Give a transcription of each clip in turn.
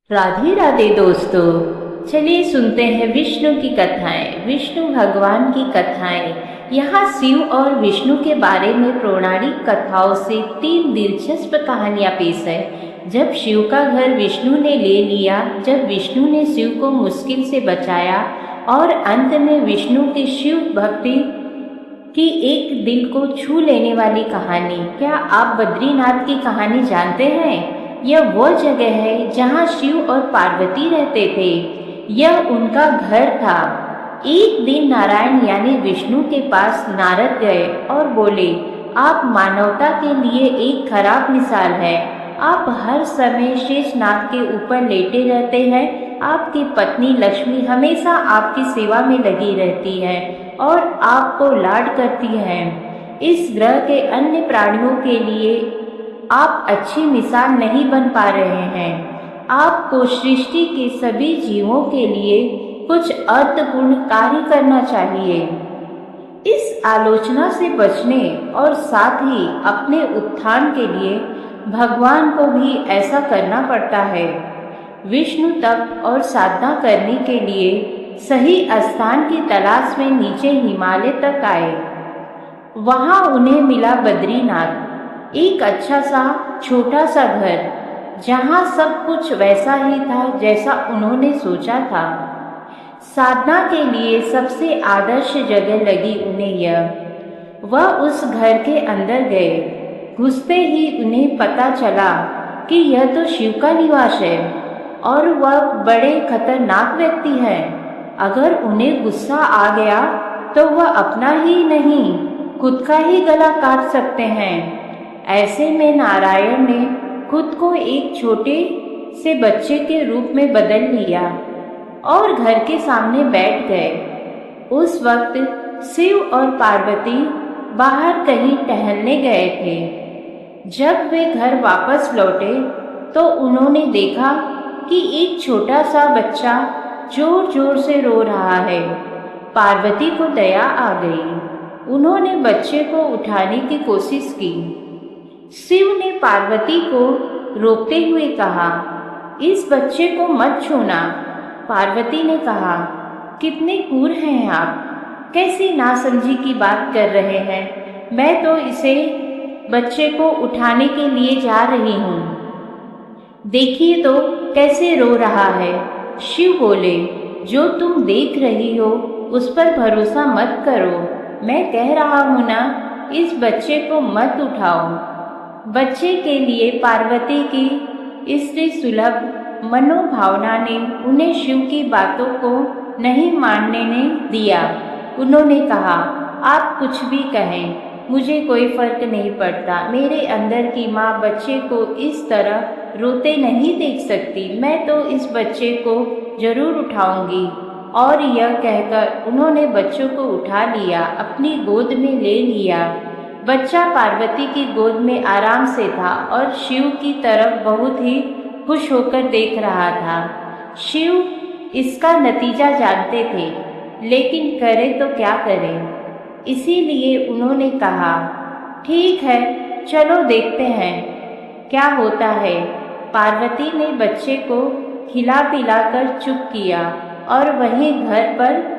राधे राधे दोस्तों। चलिए सुनते हैं विष्णु की कथाएं, विष्णु भगवान की कथाएं। यहाँ शिव और विष्णु के बारे में पौराणिक कथाओं से तीन दिलचस्प कहानियां पेश है। जब शिव का घर विष्णु ने ले लिया, जब विष्णु ने शिव को मुश्किल से बचाया और अंत में विष्णु की शिव भक्ति की एक दिल को छू लेने वाली कहानी। क्या आप बद्रीनाथ की कहानी जानते हैं? यह वो जगह है जहाँ शिव और पार्वती रहते थे। यह उनका घर था। एक दिन नारायण यानी विष्णु के पास नारद गए और बोले, आप मानवता के लिए एक खराब मिसाल है। आप हर समय शेषनाग के ऊपर लेटे रहते हैं। आपकी पत्नी लक्ष्मी हमेशा आपकी सेवा में लगी रहती है और आपको लाड करती है। इस ग्रह के अन्य प्राणियों के लिए आप अच्छी मिसाल नहीं बन पा रहे हैं। आपको सृष्टि के सभी जीवों के लिए कुछ अर्थपूर्ण कार्य करना चाहिए। इस आलोचना से बचने और साथ ही अपने उत्थान के लिए भगवान को भी ऐसा करना पड़ता है। विष्णु तप और साधना करने के लिए सही स्थान की तलाश में नीचे हिमालय तक आए। वहां उन्हें मिला बद्रीनाथ, एक अच्छा सा छोटा सा घर जहां सब कुछ वैसा ही था जैसा उन्होंने सोचा था। साधना के लिए सबसे आदर्श जगह लगी उन्हें यह। वह उस घर के अंदर गए। घुसते ही उन्हें पता चला कि यह तो शिव का निवास है और वह बड़े खतरनाक व्यक्ति हैं। अगर उन्हें गुस्सा आ गया तो वह अपना ही नहीं खुद का ही गला काट सकते हैं। ऐसे में नारायण ने खुद को एक छोटे से बच्चे के रूप में बदल लिया और घर के सामने बैठ गए। उस वक्त शिव और पार्वती बाहर कहीं टहलने गए थे। जब वे घर वापस लौटे तो उन्होंने देखा कि एक छोटा सा बच्चा जोर जोर से रो रहा है। पार्वती को दया आ गई। उन्होंने बच्चे को उठाने की कोशिश की। शिव ने पार्वती को रोकते हुए कहा, इस बच्चे को मत छूना। पार्वती ने कहा, कितने क्रूर हैं आप, कैसी नासमझी की बात कर रहे हैं। मैं तो इसे बच्चे को उठाने के लिए जा रही हूँ। देखिए तो कैसे रो रहा है। शिव बोले, जो तुम देख रही हो उस पर भरोसा मत करो। मैं कह रहा हूँ ना, इस बच्चे को मत उठाओ। बच्चे के लिए पार्वती की स्त्री सुलभ मनोभावना ने उन्हें शिव की बातों को नहीं मानने ने दिया। उन्होंने कहा, आप कुछ भी कहें, मुझे कोई फर्क नहीं पड़ता। मेरे अंदर की माँ बच्चे को इस तरह रोते नहीं देख सकती। मैं तो इस बच्चे को जरूर उठाऊंगी। और यह कहकर उन्होंने बच्चों को उठा लिया, अपनी गोद में ले लिया। बच्चा पार्वती की गोद में आराम से था और शिव की तरफ बहुत ही खुश होकर देख रहा था। शिव इसका नतीजा जानते थे, लेकिन करे तो क्या करें। इसीलिए उन्होंने कहा, ठीक है, चलो देखते हैं क्या होता है। पार्वती ने बच्चे को खिला पिलाकर चुप किया और वहीं घर पर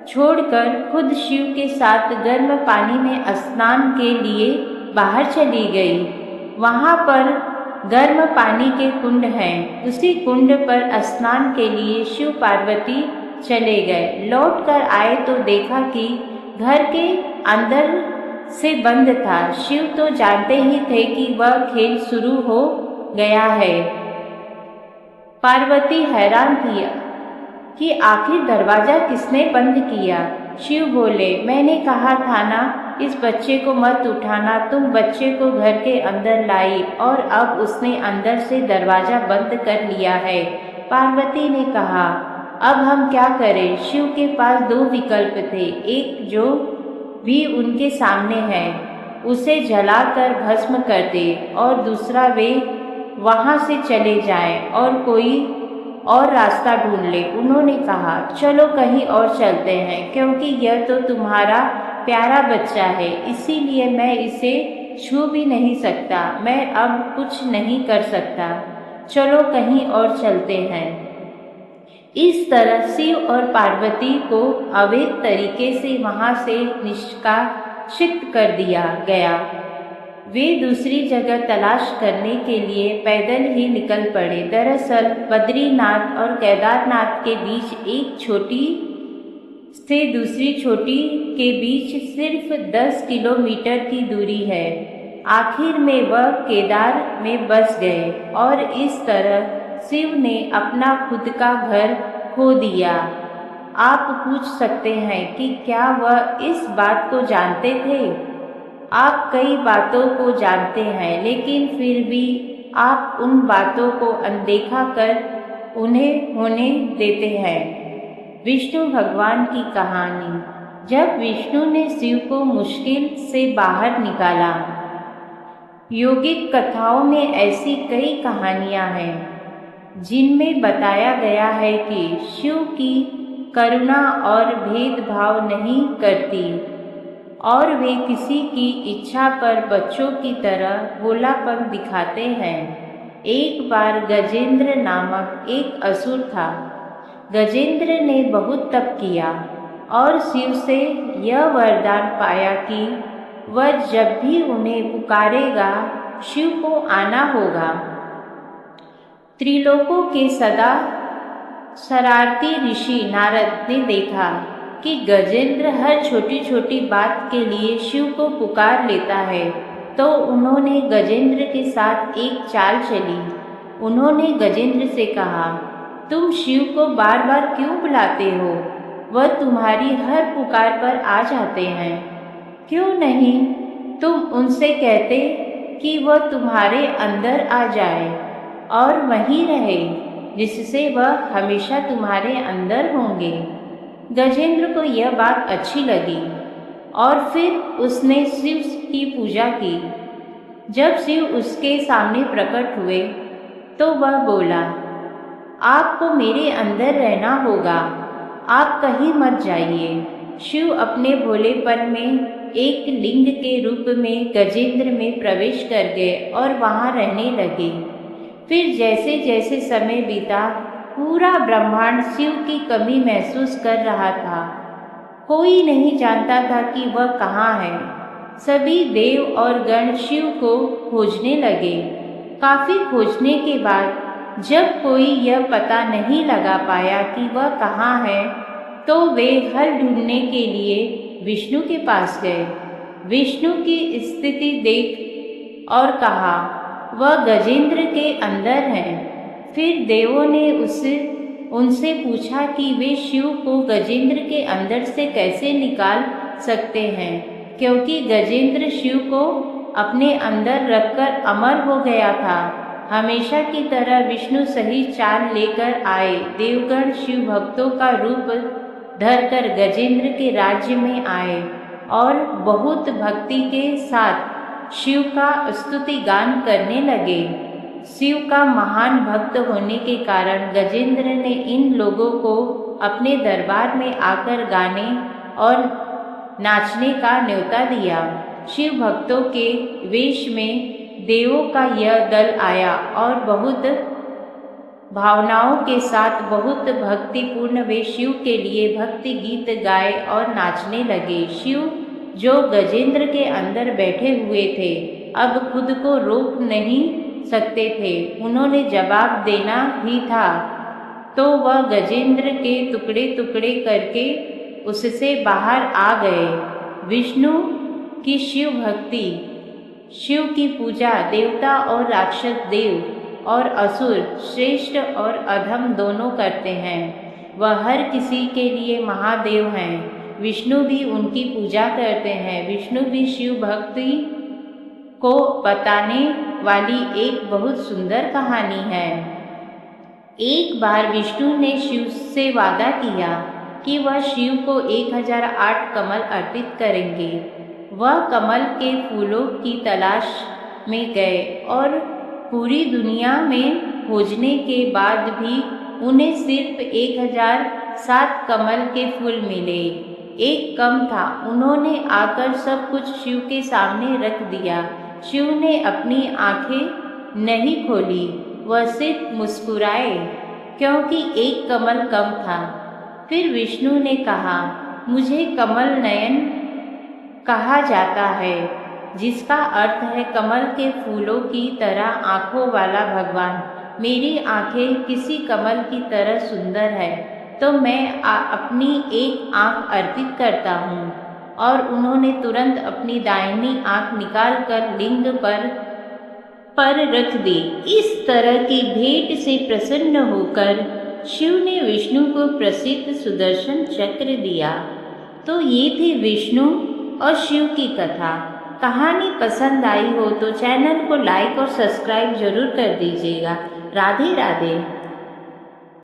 छोड़कर खुद शिव के साथ गर्म पानी में स्नान के लिए बाहर चली गई। वहाँ पर गर्म पानी के कुंड हैं। उसी कुंड पर स्नान के लिए शिव पार्वती चले गए। लौटकर आए तो देखा कि घर के अंदर से बंद था। शिव तो जानते ही थे कि वह खेल शुरू हो गया है। पार्वती हैरान थी कि आखिर दरवाजा किसने बंद किया। शिव बोले, मैंने कहा था ना, इस बच्चे को मत उठाना। तुम बच्चे को घर के अंदर लाई और अब उसने अंदर से दरवाजा बंद कर लिया है। पार्वती ने कहा, अब हम क्या करें। शिव के पास दो विकल्प थे। एक जो भी उनके सामने है उसे जलाकर भस्म कर दे और दूसरा वे वहाँ से चले जाएं और कोई और रास्ता ढूंढ ले। उन्होंने कहा, चलो कहीं और चलते हैं, क्योंकि यह तो तुम्हारा प्यारा बच्चा है, इसीलिए मैं इसे छू भी नहीं सकता। मैं अब कुछ नहीं कर सकता। चलो कहीं और चलते हैं। इस तरह शिव और पार्वती को अवैध तरीके से वहां से निष्कासित कर दिया गया। वे दूसरी जगह तलाश करने के लिए पैदल ही निकल पड़े। दरअसल बद्रीनाथ और केदारनाथ के बीच एक छोटी से दूसरी छोटी के बीच सिर्फ 10 किलोमीटर की दूरी है। आखिर में वह केदार में बस गए और इस तरह शिव ने अपना खुद का घर खो दिया। आप पूछ सकते हैं कि क्या वह इस बात को जानते थे? आप कई बातों को जानते हैं, लेकिन फिर भी आप उन बातों को अनदेखा कर उन्हें होने देते हैं। विष्णु भगवान की कहानी। जब विष्णु ने शिव को मुश्किल से बाहर निकाला। योगिक कथाओं में ऐसी कई कहानियां हैं जिनमें बताया गया है कि शिव की करुणा और भेदभाव नहीं करती और वे किसी की इच्छा पर बच्चों की तरह भोलापन दिखाते हैं। एक बार गजेंद्र नामक एक असुर था। गजेंद्र ने बहुत तप किया और शिव से यह वरदान पाया कि वह जब भी उन्हें पुकारेगा शिव को आना होगा। त्रिलोकों के सदा शरारती ऋषि नारद ने देखा कि गजेंद्र हर छोटी छोटी बात के लिए शिव को पुकार लेता है, तो उन्होंने गजेंद्र के साथ एक चाल चली। उन्होंने गजेंद्र से कहा, तुम शिव को बार बार क्यों बुलाते हो? वह तुम्हारी हर पुकार पर आ जाते हैं। क्यों नहीं तुम उनसे कहते कि वह तुम्हारे अंदर आ जाए और वहीं रहे, जिससे वह हमेशा तुम्हारे अंदर होंगे। गजेंद्र को यह बात अच्छी लगी और फिर उसने शिव की पूजा की। जब शिव उसके सामने प्रकट हुए तो वह बोला, आपको मेरे अंदर रहना होगा, आप कहीं मत जाइए। शिव अपने भोलेपन में एक लिंग के रूप में गजेंद्र में प्रवेश कर गए और वहां रहने लगे। फिर जैसे जैसे समय बीता, पूरा ब्रह्मांड शिव की कमी महसूस कर रहा था। कोई नहीं जानता था कि वह कहाँ है। सभी देव और गण शिव को खोजने लगे। काफी खोजने के बाद जब कोई यह पता नहीं लगा पाया कि वह कहाँ है, तो वे हल ढूंढने के लिए विष्णु के पास गए। विष्णु की स्थिति देख और कहा, वह गजेंद्र के अंदर हैं। फिर देवों ने उनसे पूछा कि वे शिव को गजेंद्र के अंदर से कैसे निकाल सकते हैं, क्योंकि गजेंद्र शिव को अपने अंदर रखकर अमर हो गया था। हमेशा की तरह विष्णु सही चाल लेकर आए। देवगण शिव भक्तों का रूप धरकर गजेंद्र के राज्य में आए और बहुत भक्ति के साथ शिव का स्तुति गान करने लगे। शिव का महान भक्त होने के कारण गजेंद्र ने इन लोगों को अपने दरबार में आकर गाने और नाचने का न्योता दिया। शिव भक्तों के वेश में देवों का यह दल आया और बहुत भावनाओं के साथ बहुत भक्तिपूर्ण वे शिव के लिए भक्ति गीत गाए और नाचने लगे। शिव जो गजेंद्र के अंदर बैठे हुए थे, अब खुद को रोक नहीं सकते थे। उन्होंने जवाब देना ही था, तो वह गजेंद्र के टुकड़े टुकड़े करके उससे बाहर आ गए। विष्णु की शिव भक्ति, शिव की पूजा देवता और राक्षस, देव और असुर, श्रेष्ठ और अधम दोनों करते हैं। वह हर किसी के लिए महादेव हैं। विष्णु भी उनकी पूजा करते हैं। विष्णु भी शिव भक्ति को बताने वाली एक बहुत सुंदर कहानी है। एक बार विष्णु ने शिव से वादा किया कि वह शिव को 1008 कमल अर्पित करेंगे। वह कमल के फूलों की तलाश में गए और पूरी दुनिया में खोजने के बाद भी उन्हें सिर्फ 1007 कमल के फूल मिले। एक कम था। उन्होंने आकर सब कुछ शिव के सामने रख दिया। शिव ने अपनी आंखें नहीं खोली वह सिर्फ मुस्कुराए क्योंकि एक कमल कम था। फिर विष्णु ने कहा, मुझे कमल नयन कहा जाता है, जिसका अर्थ है कमल के फूलों की तरह आँखों वाला भगवान। मेरी आँखें किसी कमल की तरह सुंदर है, तो मैं अपनी एक आँख अर्पित करता हूँ। और उन्होंने तुरंत अपनी दाहिनी आँख निकालकर लिंग पर रख दी। इस तरह की भेंट से प्रसन्न होकर शिव ने विष्णु को प्रसिद्ध सुदर्शन चक्र दिया। तो ये थी विष्णु और शिव की कथा। कहानी पसंद आई हो तो चैनल को लाइक और सब्सक्राइब जरूर कर दीजिएगा। राधे राधे।